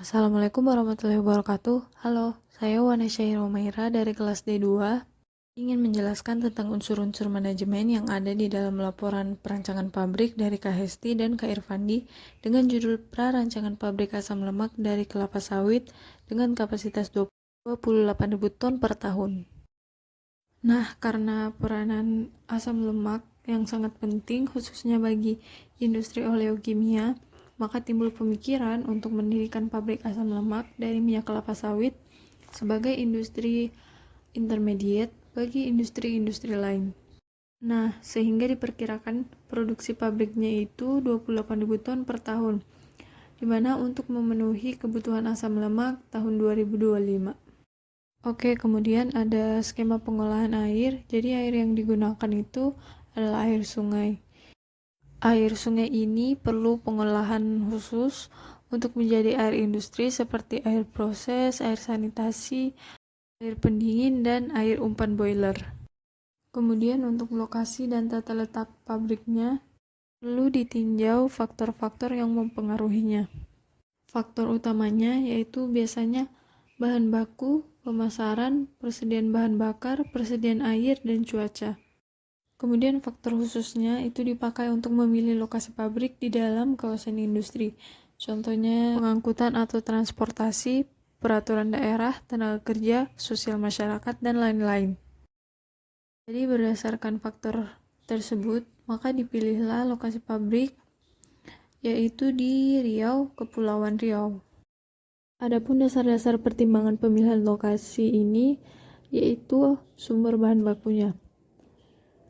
Assalamualaikum warahmatullahi wabarakatuh. Halo, saya Wanesha Romaira dari kelas D2. Ingin menjelaskan tentang unsur-unsur manajemen yang ada di dalam laporan perancangan pabrik dari Kak Hesti dan Kak Irfandi dengan judul Prarancangan Pabrik Asam Lemak dari Kelapa Sawit dengan kapasitas 28.000 ton per tahun. Nah, karena peranan asam lemak yang sangat penting khususnya bagi industri oleokimia, maka timbul pemikiran untuk mendirikan pabrik asam lemak dari minyak kelapa sawit sebagai industri intermediate bagi industri-industri lain. Nah, sehingga diperkirakan produksi pabriknya itu 28.000 ton per tahun, di mana untuk memenuhi kebutuhan asam lemak tahun 2025. Oke, kemudian ada skema pengolahan air. Jadi air yang digunakan itu adalah air sungai. Air sungai ini perlu pengolahan khusus untuk menjadi air industri seperti air proses, air sanitasi, air pendingin, dan air umpan boiler. Kemudian untuk lokasi dan tata letak pabriknya perlu ditinjau faktor-faktor yang mempengaruhinya. Faktor utamanya yaitu biasanya bahan baku, pemasaran, persediaan bahan bakar, persediaan air, dan cuaca. Kemudian faktor khususnya itu dipakai untuk memilih lokasi pabrik di dalam kawasan industri. Contohnya pengangkutan atau transportasi, peraturan daerah, tenaga kerja, sosial masyarakat, dan lain-lain. Jadi berdasarkan faktor tersebut, maka dipilihlah lokasi pabrik yaitu di Riau, Kepulauan Riau. Adapun dasar-dasar pertimbangan pemilihan lokasi ini yaitu sumber bahan bakunya.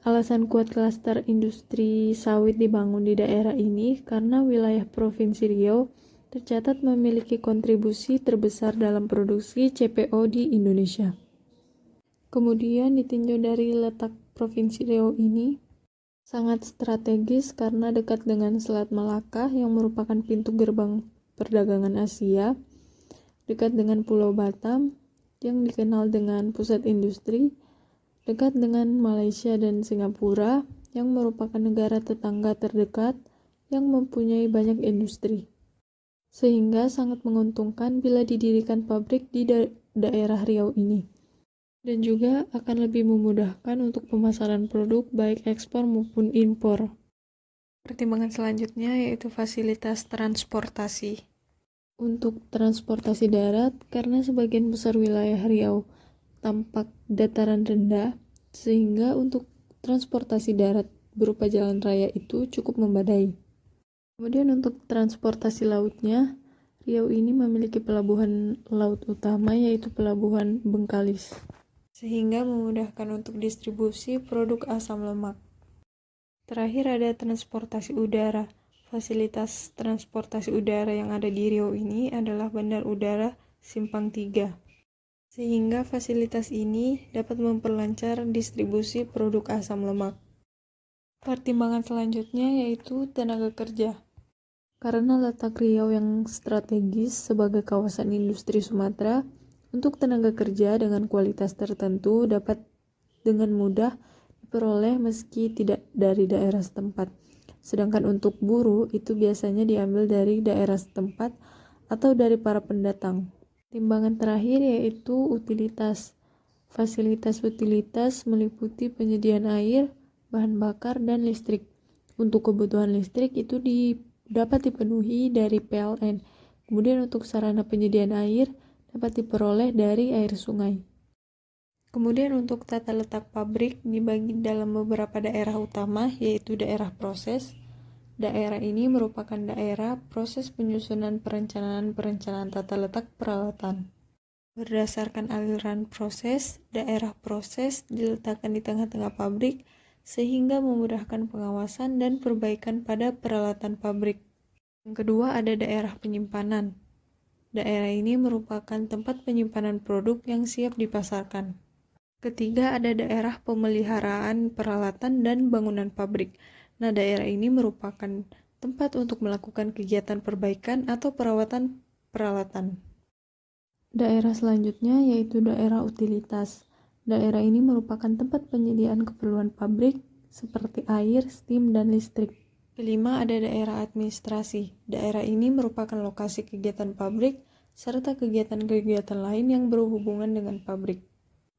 Alasan kuat klaster industri sawit dibangun di daerah ini karena wilayah Provinsi Riau tercatat memiliki kontribusi terbesar dalam produksi CPO di Indonesia. Kemudian ditinjau dari letak Provinsi Riau ini sangat strategis karena dekat dengan Selat Malaka yang merupakan pintu gerbang perdagangan Asia, dekat dengan Pulau Batam yang dikenal dengan pusat industri, dekat dengan Malaysia dan Singapura yang merupakan negara tetangga terdekat yang mempunyai banyak industri. Sehingga sangat menguntungkan bila didirikan pabrik di daerah Riau ini. Dan juga akan lebih memudahkan untuk pemasaran produk baik ekspor maupun impor. Pertimbangan selanjutnya yaitu fasilitas transportasi. Untuk transportasi darat, karena sebagian besar wilayah Riau tampak dataran rendah, sehingga untuk transportasi darat berupa jalan raya itu cukup memadai. Kemudian untuk transportasi lautnya, Riau ini memiliki pelabuhan laut utama yaitu Pelabuhan Bengkalis, sehingga memudahkan untuk distribusi produk asam lemak. Terakhir ada transportasi udara. Fasilitas transportasi udara yang ada di Riau ini adalah Bandar Udara Simpang 3. Sehingga fasilitas ini dapat memperlancar distribusi produk asam lemak. Pertimbangan selanjutnya yaitu tenaga kerja. Karena letak Riau yang strategis sebagai kawasan industri Sumatera, untuk tenaga kerja dengan kualitas tertentu dapat dengan mudah diperoleh meski tidak dari daerah setempat. Sedangkan untuk buruh itu biasanya diambil dari daerah setempat atau dari para pendatang. Timbangan terakhir yaitu utilitas. Fasilitas utilitas meliputi penyediaan air, bahan bakar, dan listrik. Untuk kebutuhan listrik itu dapat dipenuhi dari PLN. Kemudian untuk sarana penyediaan air dapat diperoleh dari air sungai. Kemudian untuk tata letak pabrik dibagi dalam beberapa daerah utama yaitu daerah proses. Daerah ini merupakan daerah proses penyusunan perencanaan tata letak peralatan. Berdasarkan aliran proses, daerah proses diletakkan di tengah-tengah pabrik sehingga memudahkan pengawasan dan perbaikan pada peralatan pabrik. Yang kedua ada daerah penyimpanan. Daerah ini merupakan tempat penyimpanan produk yang siap dipasarkan. Ketiga ada daerah pemeliharaan peralatan dan bangunan pabrik. Nah, daerah ini merupakan tempat untuk melakukan kegiatan perbaikan atau perawatan peralatan. Daerah selanjutnya yaitu daerah utilitas. Daerah ini merupakan tempat penyediaan keperluan pabrik seperti air, steam, dan listrik. Kelima ada daerah administrasi. Daerah ini merupakan lokasi kegiatan pabrik serta kegiatan-kegiatan lain yang berhubungan dengan pabrik.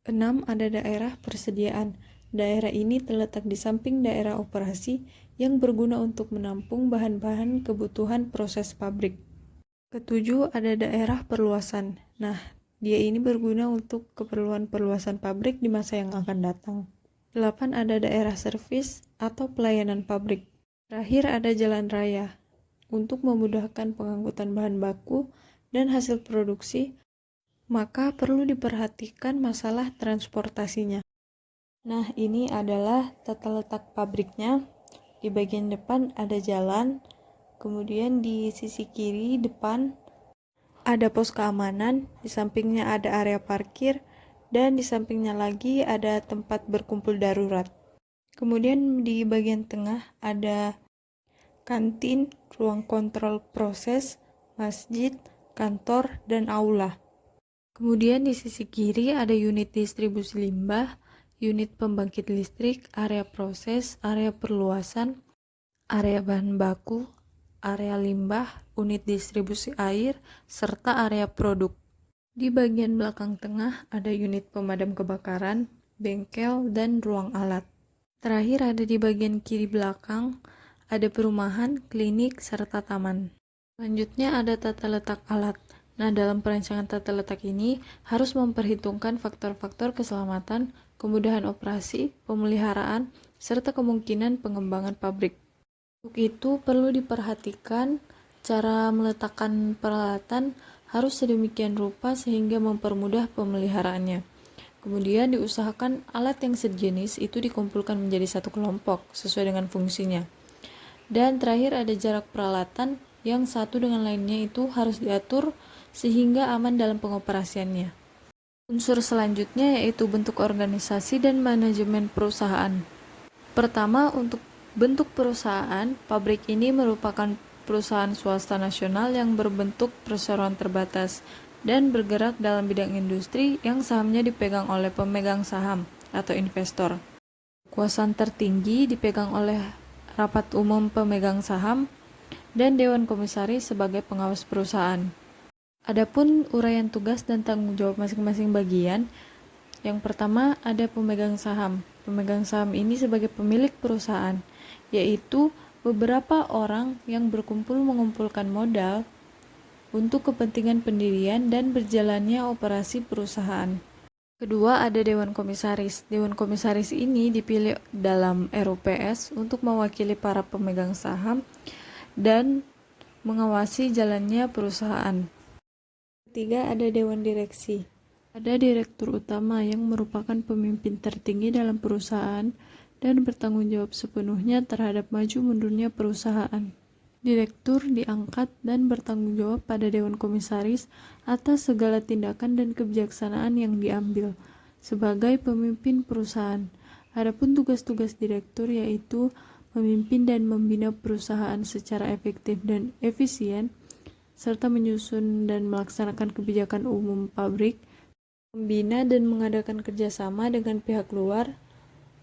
6. Ada daerah persediaan. Daerah ini terletak di samping daerah operasi yang berguna untuk menampung bahan-bahan kebutuhan proses pabrik. Ketujuh, ada daerah perluasan. Nah, dia ini berguna untuk keperluan perluasan pabrik di masa yang akan datang. 8. Ada daerah servis atau pelayanan pabrik. Terakhir ada jalan raya. Untuk memudahkan pengangkutan bahan baku dan hasil produksi, maka perlu diperhatikan masalah transportasinya. Nah, ini adalah tata letak pabriknya. Di bagian depan ada jalan, kemudian di sisi kiri depan ada pos keamanan, di sampingnya ada area parkir, dan di sampingnya lagi ada tempat berkumpul darurat. Kemudian di bagian tengah ada kantin, ruang kontrol proses, masjid, kantor, dan aula. Kemudian di sisi kiri ada unit distribusi limbah, unit pembangkit listrik, area proses, area perluasan, area bahan baku, area limbah, unit distribusi air, serta area produk. Di bagian belakang tengah ada unit pemadam kebakaran, bengkel, dan ruang alat. Terakhir ada di bagian kiri belakang, ada perumahan, klinik, serta taman. Selanjutnya ada tata letak alat. Nah, dalam perancangan tata letak ini harus memperhitungkan faktor-faktor keselamatan, kemudahan operasi, pemeliharaan, serta kemungkinan pengembangan pabrik. Untuk itu perlu diperhatikan cara meletakkan peralatan harus sedemikian rupa sehingga mempermudah pemeliharaannya. Kemudian diusahakan alat yang sejenis itu dikumpulkan menjadi satu kelompok sesuai dengan fungsinya. Dan terakhir ada jarak peralatan yang satu dengan lainnya itu harus diatur sehingga aman dalam pengoperasiannya. Unsur selanjutnya yaitu bentuk organisasi dan manajemen perusahaan. Pertama, untuk bentuk perusahaan, pabrik ini merupakan perusahaan swasta nasional yang berbentuk perseroan terbatas dan bergerak dalam bidang industri yang sahamnya dipegang oleh pemegang saham atau investor. Kekuasaan tertinggi dipegang oleh rapat umum pemegang saham dan dewan komisaris sebagai pengawas perusahaan. Adapun uraian tugas dan tanggung jawab masing-masing bagian, yang pertama ada pemegang saham. Pemegang saham ini sebagai pemilik perusahaan, yaitu beberapa orang yang berkumpul mengumpulkan modal untuk kepentingan pendirian dan berjalannya operasi perusahaan. Kedua, ada Dewan Komisaris. Dewan Komisaris ini dipilih dalam RUPS untuk mewakili para pemegang saham dan mengawasi jalannya perusahaan. Ketiga, ada Dewan Direksi. Ada direktur utama yang merupakan pemimpin tertinggi dalam perusahaan dan bertanggung jawab sepenuhnya terhadap maju mundurnya perusahaan. Direktur diangkat dan bertanggung jawab pada Dewan Komisaris atas segala tindakan dan kebijaksanaan yang diambil sebagai pemimpin perusahaan. Adapun tugas-tugas direktur yaitu memimpin dan membina perusahaan secara efektif dan efisien, serta menyusun dan melaksanakan kebijakan umum pabrik, membina dan mengadakan kerjasama dengan pihak luar,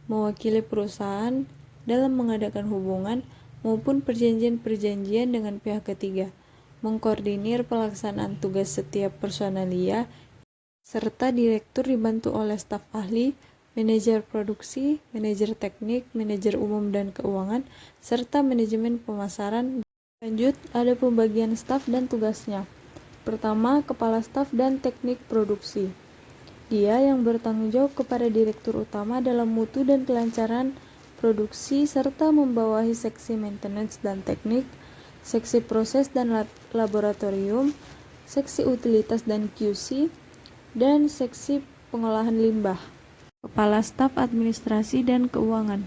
mewakili perusahaan dalam mengadakan hubungan maupun perjanjian-perjanjian dengan pihak ketiga, mengkoordinir pelaksanaan tugas setiap personalia, serta direktur dibantu oleh staf ahli, manajer produksi, manajer teknik, manajer umum dan keuangan, serta manajemen pemasaran. Lanjut, ada pembagian staf dan tugasnya. Pertama, kepala staf dan teknik produksi. Dia yang bertanggung jawab kepada direktur utama dalam mutu dan kelancaran produksi serta membawahi seksi maintenance dan teknik, seksi proses dan laboratorium, seksi utilitas dan QC, dan seksi pengolahan limbah. Kepala staf administrasi dan keuangan,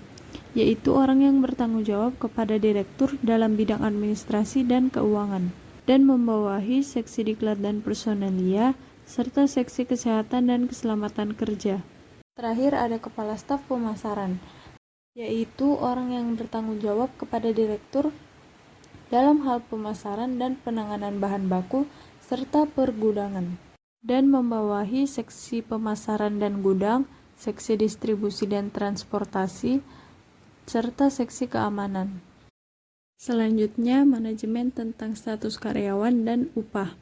yaitu orang yang bertanggung jawab kepada direktur dalam bidang administrasi dan keuangan, dan membawahi seksi diklat dan personalia, serta seksi kesehatan dan keselamatan kerja. Terakhir ada kepala staf pemasaran, yaitu orang yang bertanggung jawab kepada direktur dalam hal pemasaran dan penanganan bahan baku serta pergudangan, dan membawahi seksi pemasaran dan gudang, seksi distribusi dan transportasi, serta seksi keamanan. Selanjutnya, manajemen tentang status karyawan dan upah.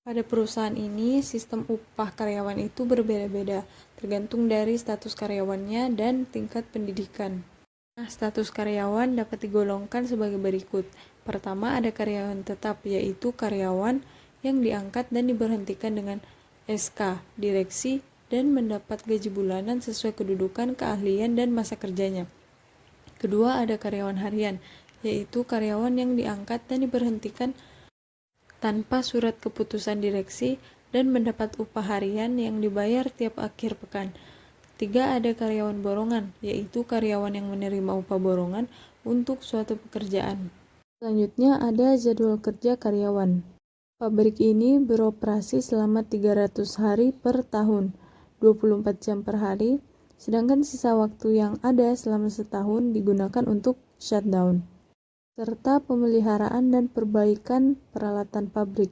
Pada perusahaan ini, sistem upah karyawan itu berbeda-beda, tergantung dari status karyawannya dan tingkat pendidikan. Nah, status karyawan dapat digolongkan sebagai berikut. Pertama, ada karyawan tetap, yaitu karyawan yang diangkat dan diberhentikan dengan SK, direksi, dan mendapat gaji bulanan sesuai kedudukan, keahlian, dan masa kerjanya. Kedua, ada karyawan harian, yaitu karyawan yang diangkat dan diberhentikan tanpa surat keputusan direksi dan mendapat upah harian yang dibayar tiap akhir pekan. Tiga, ada karyawan borongan, yaitu karyawan yang menerima upah borongan untuk suatu pekerjaan. Selanjutnya ada jadwal kerja karyawan. Pabrik ini beroperasi selama 300 hari per tahun, 24 jam per hari, sedangkan sisa waktu yang ada selama setahun digunakan untuk shutdown, serta pemeliharaan dan perbaikan peralatan pabrik.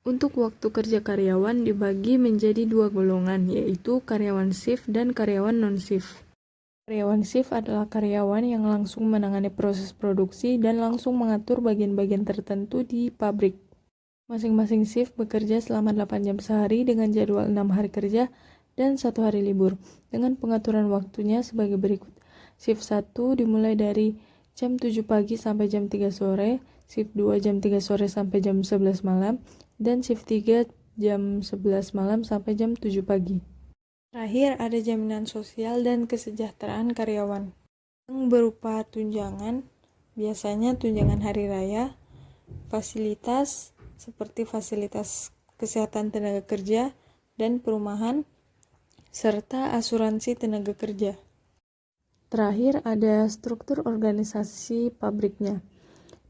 Untuk waktu kerja karyawan dibagi menjadi dua golongan, yaitu karyawan shift dan karyawan non-shift. Karyawan shift adalah karyawan yang langsung menangani proses produksi dan langsung mengatur bagian-bagian tertentu di pabrik. Masing-masing shift bekerja selama 8 jam sehari dengan jadwal 6 hari kerja dan 1 hari libur, dengan pengaturan waktunya sebagai berikut. Shift 1 dimulai dari jam 7 pagi sampai jam 3 sore, shift 2 jam 3 sore sampai jam 11 malam, dan shift 3 jam 11 malam sampai jam 7 pagi. Terakhir, ada jaminan sosial dan kesejahteraan karyawan yang berupa tunjangan, biasanya tunjangan hari raya, fasilitas seperti fasilitas kesehatan tenaga kerja dan perumahan, serta asuransi tenaga kerja. Terakhir, ada struktur organisasi pabriknya.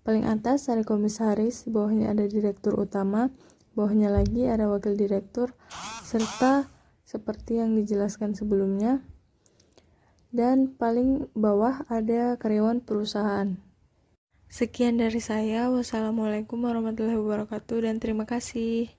Paling atas ada komisaris, bawahnya ada direktur utama, bawahnya lagi ada wakil direktur, serta seperti yang dijelaskan sebelumnya. Dan paling bawah ada karyawan perusahaan. Sekian dari saya. Wassalamualaikum warahmatullahi wabarakatuh dan terima kasih.